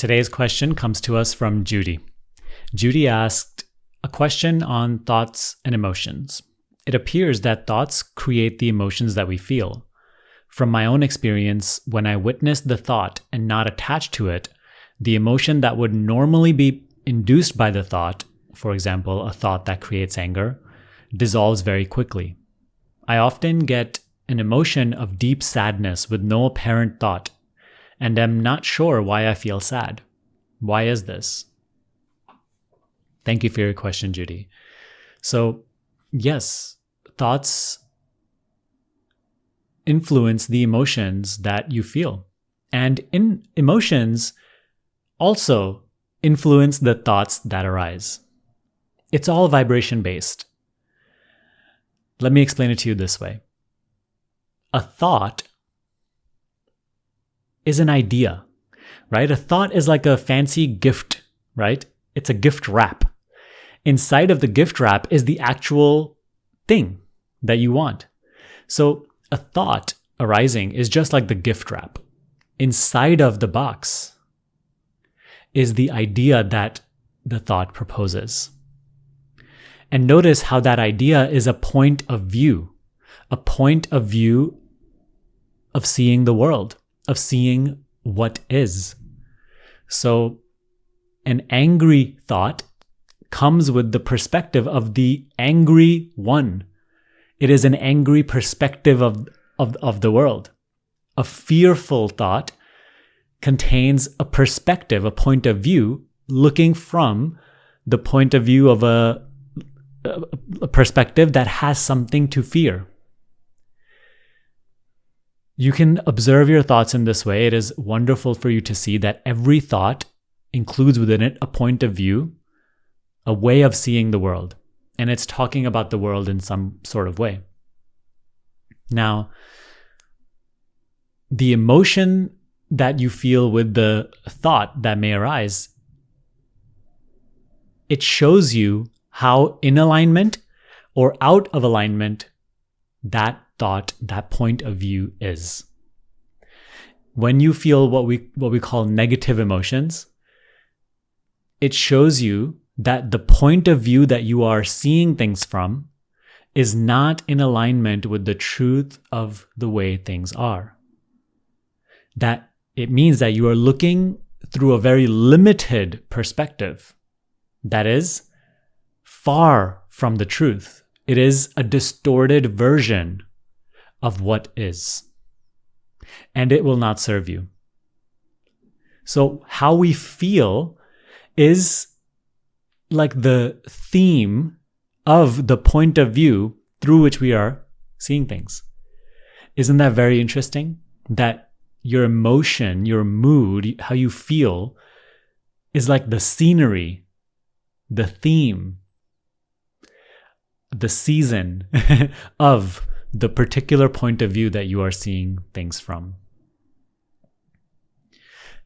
Today's question comes to us from Judy. Judy asked a question on thoughts and emotions. It appears that thoughts create the emotions that we feel. From my own experience, when I witness the thought and not attached to it, the emotion that would normally be induced by the thought, for example, a thought that creates anger, dissolves very quickly. I often get an emotion of deep sadness with no apparent thought, and am not sure why I feel sad. Why is this? Thank you for your question, Judy. So, yes, thoughts influence the emotions that you feel. And emotions also influence the thoughts that arise. It's all vibration based. Let me explain it to you this way. A thought is an idea, right? A thought is like a fancy gift, right? It's a gift wrap. Inside of the gift wrap is the actual thing that you want. So a thought arising is just like the gift wrap. Inside of the box is the idea that the thought proposes. And notice how that idea is a point of view of seeing the world, of seeing what is. So an angry thought comes with the perspective of the angry one. It is an angry perspective of the world. A fearful thought contains a perspective, a point of view, looking from the point of view of a perspective that has something to fear. You can observe your thoughts in this way. It is wonderful for you to see that every thought includes within it a point of view, a way of seeing the world, and it's talking about the world in some sort of way. Now, the emotion that you feel with the thought that may arise, it shows you how in alignment or out of alignment that thought, that point of view is. When you feel what we call negative emotions, it shows you that the point of view that you are seeing things from is not in alignment with the truth of the way things are. That it means that you are looking through a very limited perspective that is far from the truth. It is a distorted version of what is, and it will not serve you. So how we feel is like the theme of the point of view through which we are seeing things. Isn't that very interesting? That your emotion, your mood, how you feel is like the scenery, the theme, the season of the particular point of view that you are seeing things from.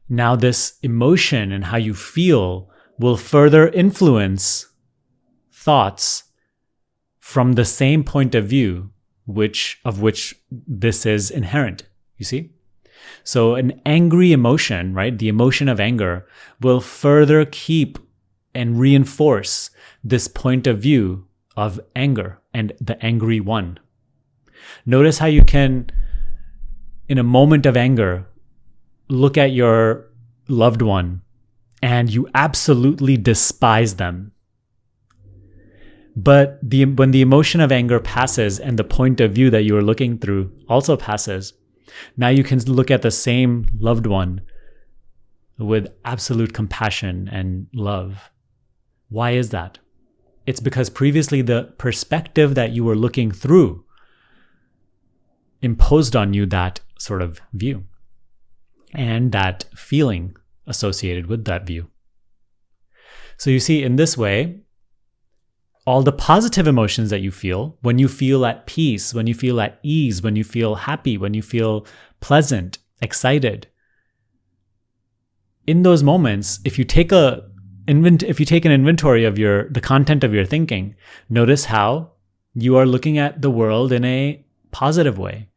Now, this emotion and how you feel will further influence thoughts from the same point of view, of which this is inherent, you see? So an angry emotion, right? The emotion of anger will further keep and reinforce this point of view of anger and the angry one. Notice how you can, in a moment of anger, look at your loved one and you absolutely despise them. But when the emotion of anger passes and the point of view that you are looking through also passes, now you can look at the same loved one with absolute compassion and love. Why is that? It's because previously the perspective that you were looking through imposed on you that sort of view and that feeling associated with that view. So you see, in this way, all the positive emotions that you feel, when you feel at peace, when you feel at ease, when you feel happy, when you feel pleasant, excited, in those moments, if you take an inventory of the content of your thinking, notice how you are looking at the world in a positive way.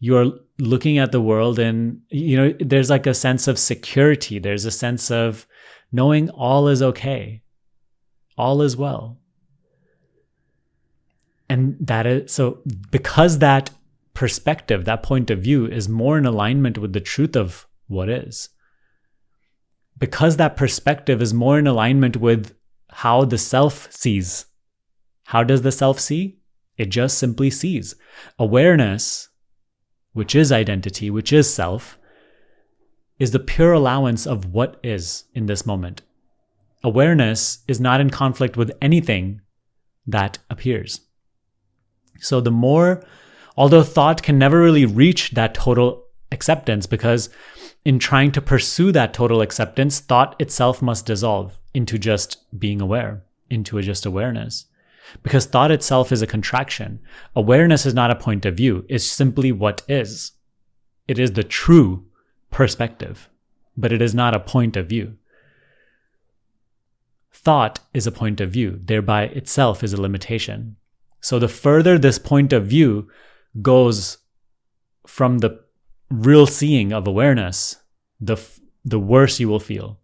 You are looking at the world, and there's like a sense of security. There's a sense of knowing all is okay, all is well. And that is so, because that perspective, that point of view is more in alignment with the truth of what is. Because that perspective is more in alignment with how the self sees. How does the self see? It just simply sees. Awareness, which is identity, which is self, is the pure allowance of what is in this moment. Awareness is not in conflict with anything that appears. So the more, although thought can never really reach that total acceptance, because in trying to pursue that total acceptance, thought itself must dissolve into just being aware, into just awareness. Because thought itself is a contraction. Awareness is not a point of view. It's simply what is. It is the true perspective, but it is not a point of view. Thought is a point of view, thereby itself is a limitation. So the further this point of view goes from the real seeing of awareness, the worse you will feel.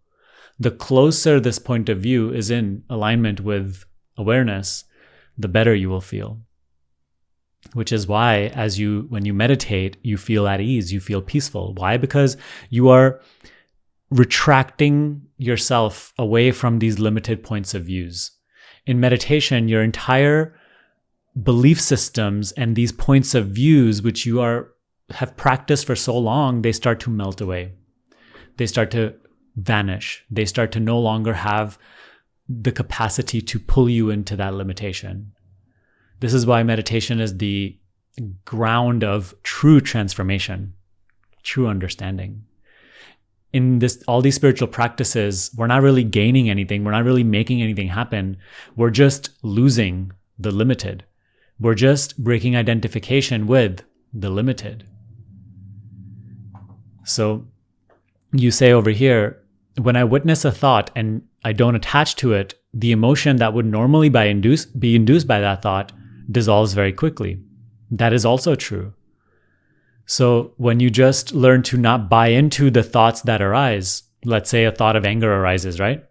The closer this point of view is in alignment with awareness, the better you will feel. Which is why when you meditate, you feel at ease, you feel peaceful. Why? Because you are retracting yourself away from these limited points of views. In meditation, your entire belief systems and these points of views which you have practiced for so long, they start to melt away. They start to vanish. They start to no longer have the capacity to pull you into that limitation. This is why meditation is the ground of true transformation, true understanding. In all these spiritual practices, we're not really gaining anything. We're not really making anything happen. We're just losing the limited. We're just breaking identification with the limited. So you say over here, when I witness a thought and I don't attach to it, the emotion that would normally be induced by that thought dissolves very quickly. That is also true. So when you just learn to not buy into the thoughts that arise, let's say a thought of anger arises, right?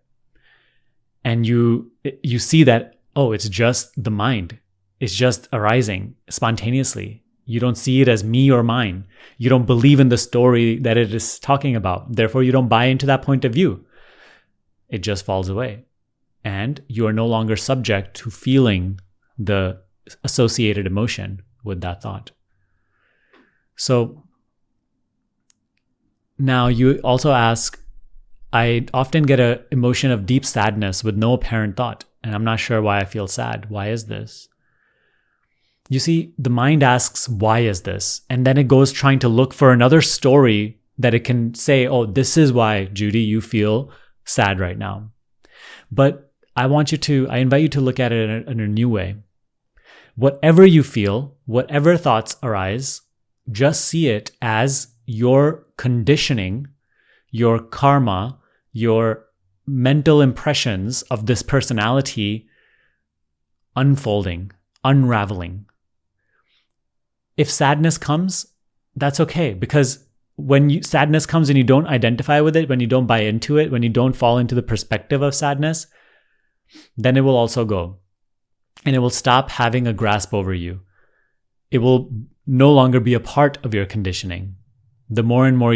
And you see that, oh, it's just the mind. It's just arising spontaneously. You don't see it as me or mine. You don't believe in the story that it is talking about. Therefore, you don't buy into that point of view. It just falls away. And you are no longer subject to feeling the associated emotion with that thought. So now you also ask, I often get an emotion of deep sadness with no apparent thought, and I'm not sure why I feel sad. Why is this? You see, the mind asks, why is this? And then it goes trying to look for another story that it can say, oh, this is why, Judy, you feel sad right now. But I invite you to look at it in a new way. Whatever you feel, whatever thoughts arise, just see it as your conditioning, your karma, your mental impressions of this personality unfolding, unraveling. If sadness comes, that's okay, because when sadness comes and you don't identify with it, when you don't buy into it, when you don't fall into the perspective of sadness, then it will also go. And it will stop having a grasp over you. It will no longer be a part of your conditioning. The more and more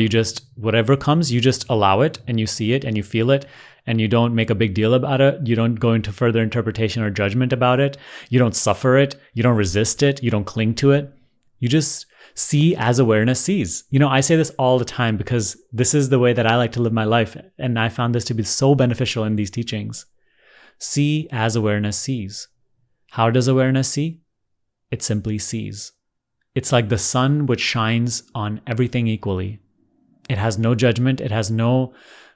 whatever comes, you just allow it and you see it and you feel it and you don't make a big deal about it. You don't go into further interpretation or judgment about it. You don't suffer it. You don't resist it. You don't cling to it. You just see as awareness sees. I say this all the time because this is the way that I like to live my life. And I found this to be so beneficial in these teachings. See as awareness sees. How does awareness see? It simply sees. It's like the sun which shines on everything equally. It has no judgment. It has no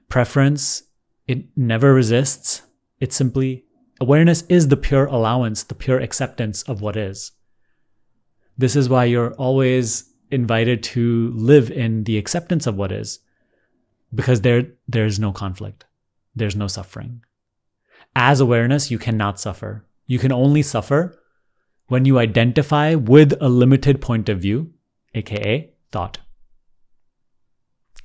preference. It never resists. It's simply, awareness is the pure allowance, the pure acceptance of what is. This is why you're always invited to live in the acceptance of what is, because there's no conflict. There's no suffering. As awareness, you cannot suffer. You can only suffer when you identify with a limited point of view, aka thought.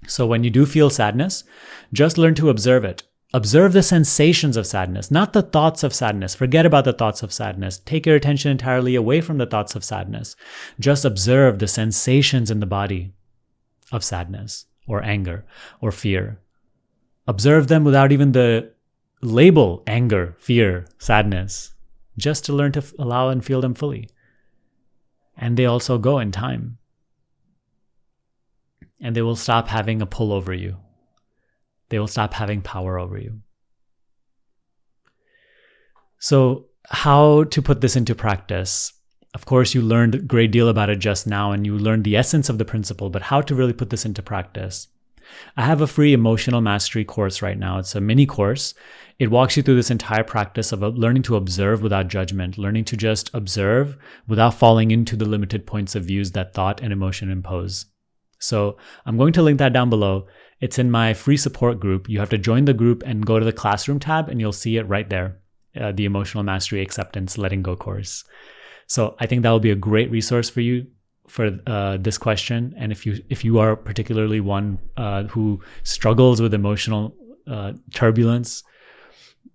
So when you do feel sadness, just learn to observe it. Observe the sensations of sadness, not the thoughts of sadness. Forget about the thoughts of sadness. Take your attention entirely away from the thoughts of sadness. Just observe the sensations in the body of sadness or anger or fear. Observe them without even the label anger, fear, sadness, just to learn to allow and feel them fully. And they also go in time. And they will stop having a pull over you. They will stop having power over you. So how to put this into practice? Of course, you learned a great deal about it just now, and you learned the essence of the principle, but how to really put this into practice? I have a free emotional mastery course right now. It's a mini course. It walks you through this entire practice of learning to observe without judgment, learning to just observe without falling into the limited points of views that thought and emotion impose. So I'm going to link that down below. It's in my free support group. You have to join the group and go to the classroom tab, and you'll see it right there, the Emotional Mastery Acceptance Letting Go course. So I think that will be a great resource for you for this question. And if you are particularly one who struggles with emotional turbulence,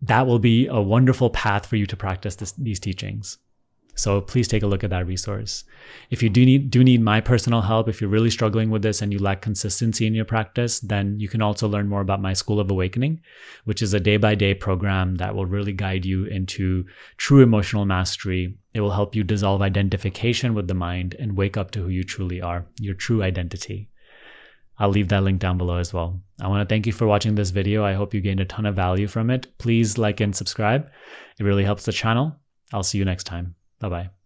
that will be a wonderful path for you to practice these teachings. So please take a look at that resource. If you do need my personal help, if you're really struggling with this and you lack consistency in your practice, then you can also learn more about my School of Awakening, which is a day-by-day program that will really guide you into true emotional mastery. It will help you dissolve identification with the mind and wake up to who you truly are, your true identity. I'll leave that link down below as well. I want to thank you for watching this video. I hope you gained a ton of value from it. Please like and subscribe. It really helps the channel. I'll see you next time. Bye-bye.